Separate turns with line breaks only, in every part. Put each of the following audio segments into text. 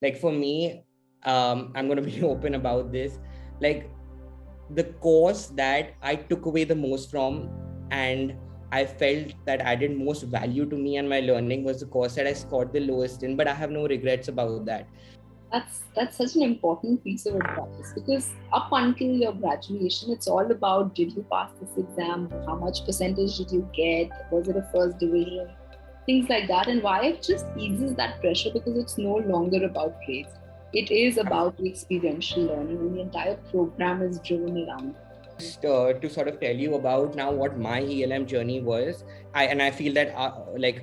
Like for me, I'm going to be open about this. Like the course that I took away the most from, and I felt that added most value to me and my learning, was the course that I scored the lowest in, but I have no regrets about that.
That's such an important piece of advice, because up until your graduation, it's all about, did you pass this exam? How much percentage did you get? Was it a first division? Things like that. And YF just eases that pressure because it's no longer about grades. It is about the experiential learning, and the entire program is driven around it.
Just to sort of tell you about now what my ELM journey was, I feel that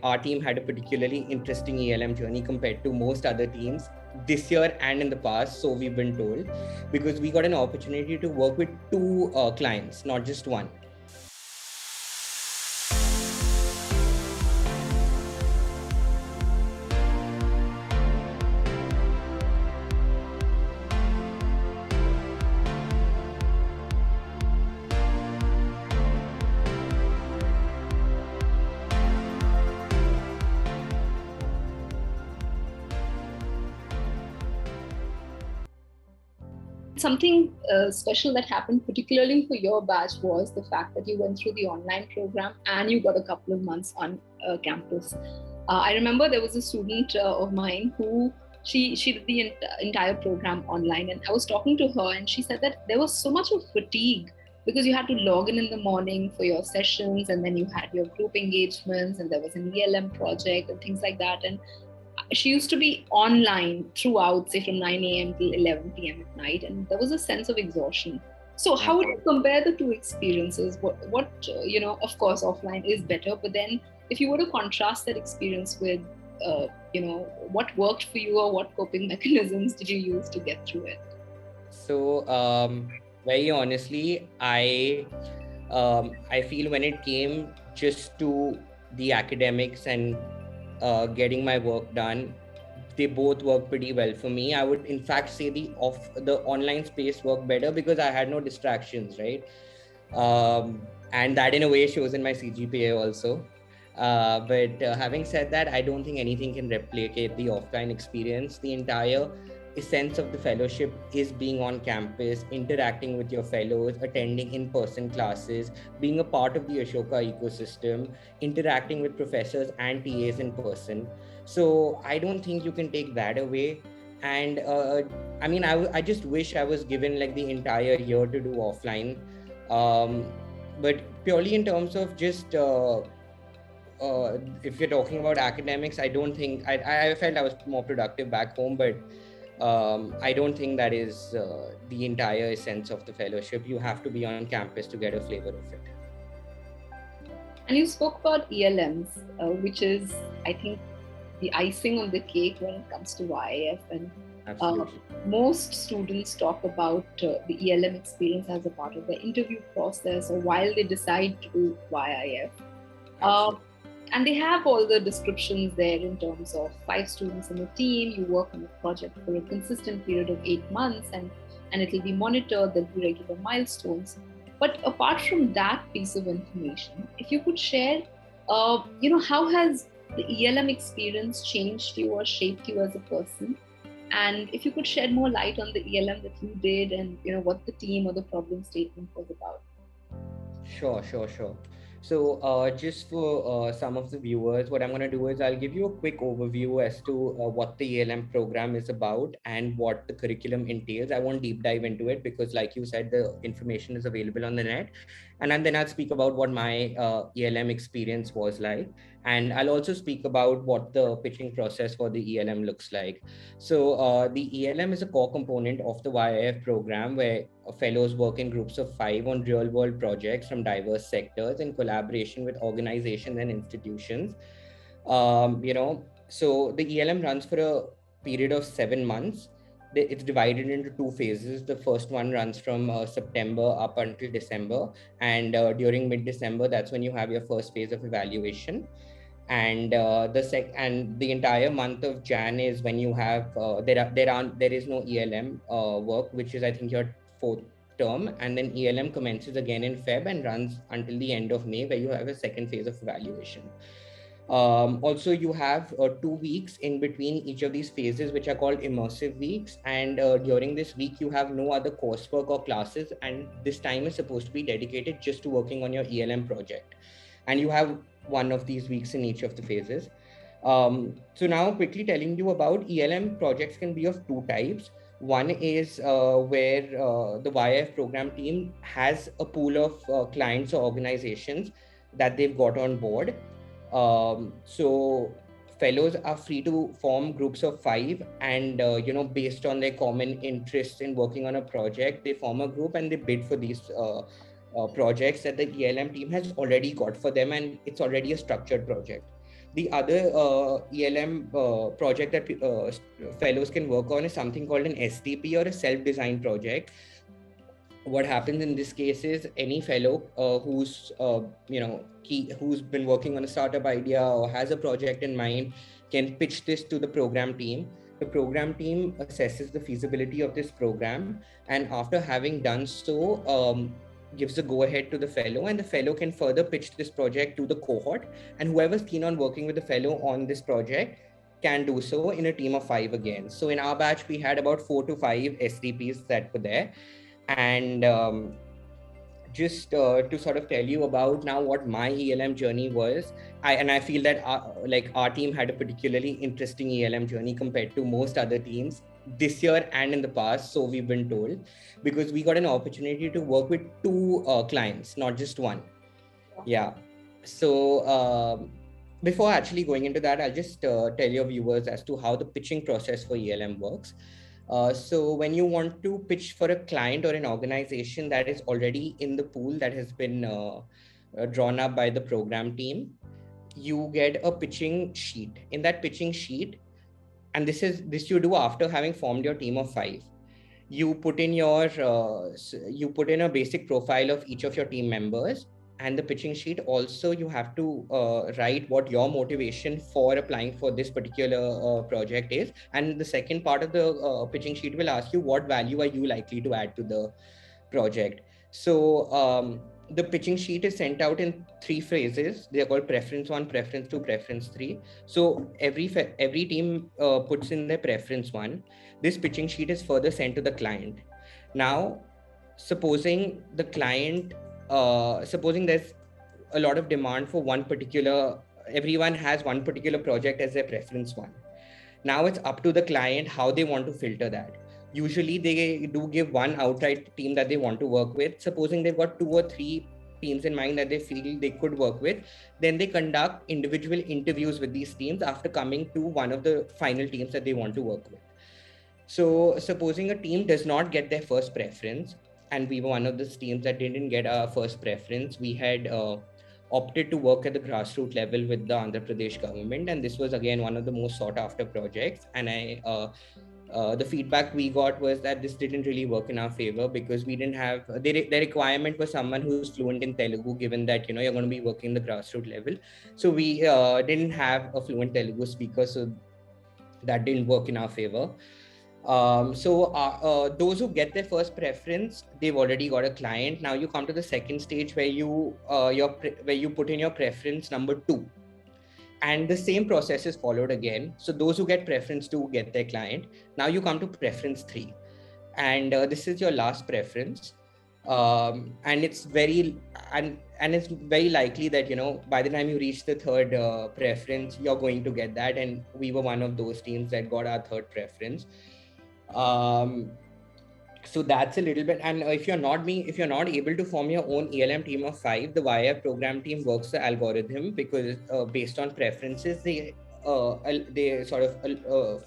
our team had a particularly interesting ELM journey compared to most other teams this year and in the past. So we've been told, because we got an opportunity to work with two clients, not just one.
Something special that happened particularly for your batch was the fact that you went through the online program and you got a couple of months on campus. I remember there was a student of mine who she did the entire program online, and I was talking to her and she said that there was so much of fatigue because you had to log in the morning for your sessions, and then you had your group engagements, and there was an ELM project and things like that. And she used to be online throughout, say from 9 a.m. till 11 p.m. at night, and there was a sense of exhaustion. So how would you compare the two experiences? What of course, offline is better, but then if you were to contrast that experience with, what worked for you, or what coping mechanisms did you use to get through it?
So, very honestly, I feel when it came just to the academics and getting my work done, they both work pretty well for me. I would in fact say the online space worked better because I had no distractions, right? And that in a way shows in my CGPA also. But having said that, I don't think anything can replicate the offline experience. The entire essence of the fellowship is being on campus, interacting with your fellows, attending in-person classes, being a part of the Ashoka ecosystem, interacting with professors and TAs in person. So I don't think you can take that away. And I mean, I just wish I was given like the entire year to do offline. But purely in terms of just if you're talking about academics, I don't think I felt I was more productive back home, but I don't think that is the entire essence of the fellowship. You have to be on campus to get a flavor of it.
And you spoke about ELMs, which is, I think, the icing on the cake when it comes to YIF. And most students talk about the ELM experience as a part of the interview process or while they decide to do YIF. And they have all the descriptions there in terms of 5 students in the team, you work on a project for a consistent period of 8 months, and it will be monitored, there'll be regular milestones. But apart from that piece of information, if you could share, how has the ELM experience changed you or shaped you as a person? And if you could shed more light on the ELM that you did and what the team or the problem statement was about.
Sure. So just for some of the viewers, what I'm going to do is I'll give you a quick overview as to what the ELM program is about and what the curriculum entails. I won't deep dive into it because, like you said, the information is available on the net. And then I'll speak about what my ELM experience was like. And I'll also speak about what the pitching process for the ELM looks like. So the ELM is a core component of the YIF program where fellows work in groups of 5 on real-world projects from diverse sectors in collaboration with organizations and institutions. So the ELM runs for a period of 7 months. It's divided into 2 phases. The first one runs from September up until December, and during mid-December, that's when you have your first phase of evaluation. And the entire month of Jan is when you have there is no ELM work, which is I think your 4th term, and then ELM commences again in Feb and runs until the end of May, where you have a second phase of evaluation. Also, you have 2 weeks in between each of these phases, which are called immersive weeks. And during this week, you have no other coursework or classes. And this time is supposed to be dedicated just to working on your ELM project. And you have one of these weeks in each of the phases. So now quickly telling you about ELM projects can be of two types. One is where the YF program team has a pool of clients or organizations that they've got on board. So fellows are free to form groups of 5, and based on their common interest in working on a project, they form a group and they bid for these projects that the ELM team has already got for them, and it's already a structured project. The other ELM project that fellows can work on is something called an SDP, or a self-designed project. What happens in this case is any fellow who's who's been working on a startup idea or has a project in mind can pitch this to the program team. The program team assesses the feasibility of this program, and after having done so, gives the go ahead to the fellow, and the fellow can further pitch this project to the cohort, and whoever's keen on working with the fellow on this project can do so in a team of 5 again. So in our batch, we had about 4 to 5 SDPs that were there. And just to sort of tell you about now what my ELM journey was, I feel that our team had a particularly interesting ELM journey compared to most other teams this year and in the past, so we've been told, because we got an opportunity to work with 2 clients, not just one. Yeah. So before actually going into that, I'll just tell your viewers as to how the pitching process for ELM works. So when you want to pitch for a client or an organization that is already in the pool that has been drawn up by the program team, you get a pitching sheet. In that pitching sheet, and this you do after having formed your team of 5, you put in a basic profile of each of your team members. And the pitching sheet also, you have to write what your motivation for applying for this particular project is. And the second part of the pitching sheet will ask you what value are you likely to add to the project. So the pitching sheet is sent out in 3 phases. They are called preference 1, preference 2, preference 3. So every team puts in their preference 1. This pitching sheet is further sent to the client. Now, supposing there's a lot of demand for everyone has one particular project as their preference 1. Now it's up to the client how they want to filter that. Usually they do give one outright team that they want to work with. Supposing they've got 2 or 3 teams in mind that they feel they could work with, then they conduct individual interviews with these teams after coming to one of the final teams that they want to work with. So supposing a team does not get their first preference, and we were one of those teams that didn't get our first preference, we had opted to work at the grassroots level with the Andhra Pradesh government, and this was again one of the most sought after projects. And the feedback we got was that this didn't really work in our favor, because we didn't have the requirement was someone who's fluent in Telugu, given that you're going to be working the grassroots level. So we didn't have a fluent Telugu speaker, so that didn't work in our favor. So those who get their first preference, they've already got a client. Now you come to the second stage where you put in your preference number 2, and the same process is followed again. So those who get preference 2 get their client. Now you come to preference 3, and this is your last preference. And it's very likely that by the time you reach the third preference, you're going to get that. And we were one of those teams that got our third preference. So that's a little bit. And if you're not able to form your own ELM team of 5, the YF program team works the algorithm, because based on preferences, they sort of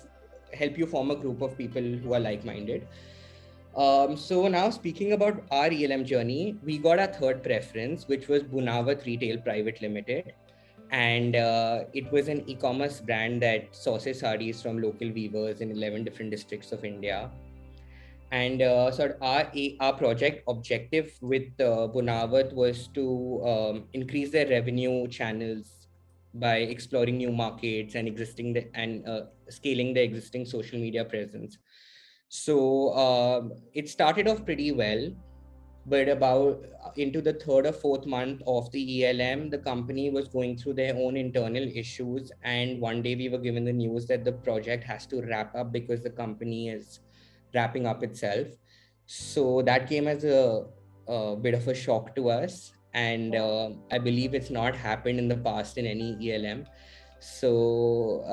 help you form a group of people who are like-minded. So now speaking about our ELM journey, we got our third preference, which was Bunawat Retail Private Limited. And it was an e-commerce brand that sources sarees from local weavers in 11 different districts of India. And so our project objective with Bunawat was to increase their revenue channels by exploring new markets and scaling their existing social media presence. So it started off pretty well. But about into the third or fourth month of the ELM, the company was going through their own internal issues. And one day we were given the news that the project has to wrap up because the company is wrapping up itself. So that came as a bit of a shock to us. And I believe it's not happened in the past in any ELM. So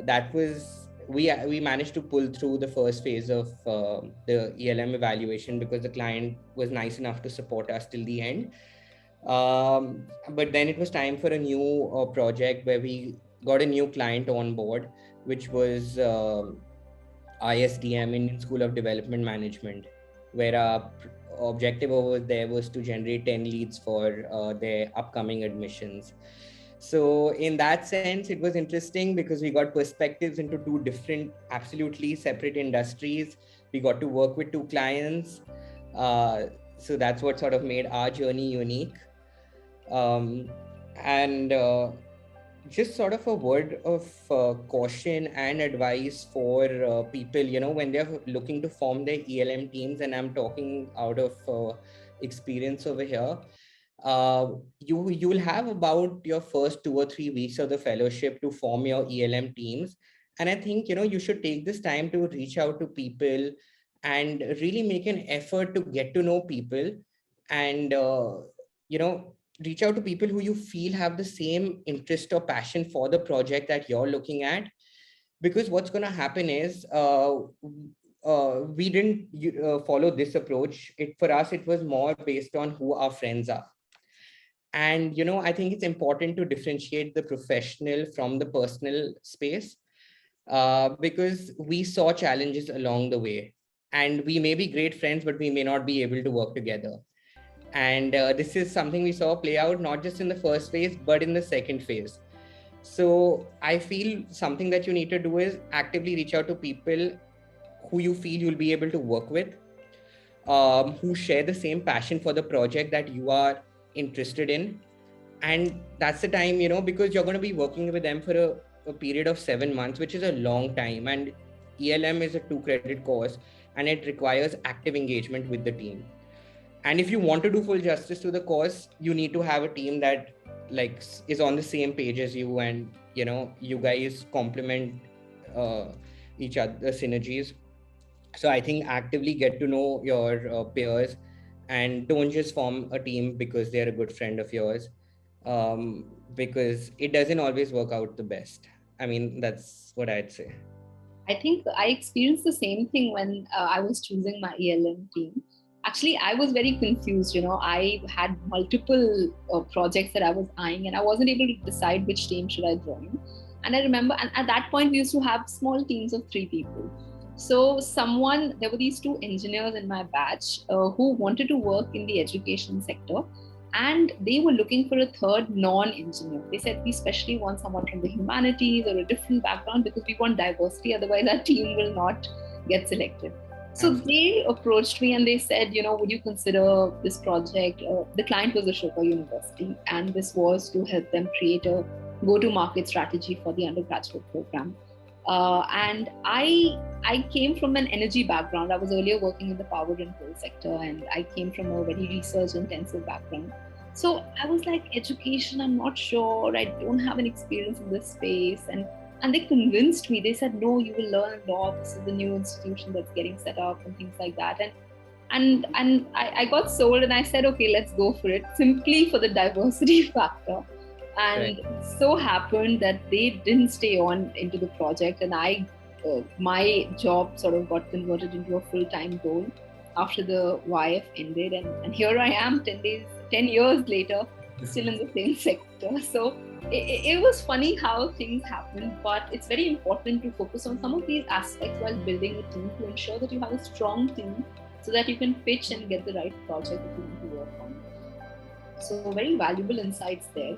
that was we managed to pull through the first phase of the ELM evaluation because the client was nice enough to support us till the end. But then it was time for a new project where we got a new client on board, which was ISDM, Indian School of Development Management, where our objective over there was to generate 10 leads for their upcoming admissions. So in that sense, it was interesting because we got perspectives into two different, absolutely separate industries. We got to work with two clients. So that's what sort of made our journey unique. And just sort of a word of caution and advice for people, when they're looking to form their ELM teams, and I'm talking out of experience over here. You will have about your first 2 or 3 weeks of the fellowship to form your ELM teams. And I think, you should take this time to reach out to people and really make an effort to get to know people and, reach out to people who you feel have the same interest or passion for the project that you're looking at. Because what's going to happen is we didn't follow this approach. For us, it was more based on who our friends are. And, I think it's important to differentiate the professional from the personal space because we saw challenges along the way. And we may be great friends, but we may not be able to work together. And this is something we saw play out not just in the first phase, but in the second phase. So I feel something that you need to do is actively reach out to people who you feel you'll be able to work with, who share the same passion for the project that you are interested in. And that's the time, because you're going to be working with them for a period of 7 months, which is a long time. And ELM is a 2-credit course and it requires active engagement with the team. And if you want to do full justice to the course, you need to have a team that is on the same page as you, and you guys complement each other, synergies. So I think actively get to know your peers and don't just form a team because they're a good friend of yours, because it doesn't always work out the best. I mean, that's what I'd say.
I think I experienced the same thing when I was choosing my ELM team. Actually, I was very confused. I had multiple projects that I was eyeing, and I wasn't able to decide which team should I join. And I remember, and at that point, we used to have small teams of 3 people. So there were these 2 engineers in my batch who wanted to work in the education sector. And they were looking for a third non-engineer. They said, we especially want someone from the humanities or a different background because we want diversity. Otherwise, our team will not get selected. So they approached me and they said, would you consider this project? The client was Ashoka University, and this was to help them create a go-to-market strategy for the undergraduate program. And I came from an energy background. I was earlier working in the power and coal sector, and I came from a very research-intensive background. So I was like, education, I'm not sure. I don't have an experience in this space. And they convinced me. They said, no, you will learn a lot. This is the new institution that's getting set up and things like that. And I got sold, and I said, okay, let's go for it, simply for the diversity factor. And so happened that they didn't stay on into the project, and my job sort of got converted into a full-time role after the YF ended. And here I am 10 years later, still in the same sector. So it was funny how things happen, but it's very important to focus on some of these aspects while building a team to ensure that you have a strong team so that you can pitch and get the right project that you want to work on. So very valuable insights there.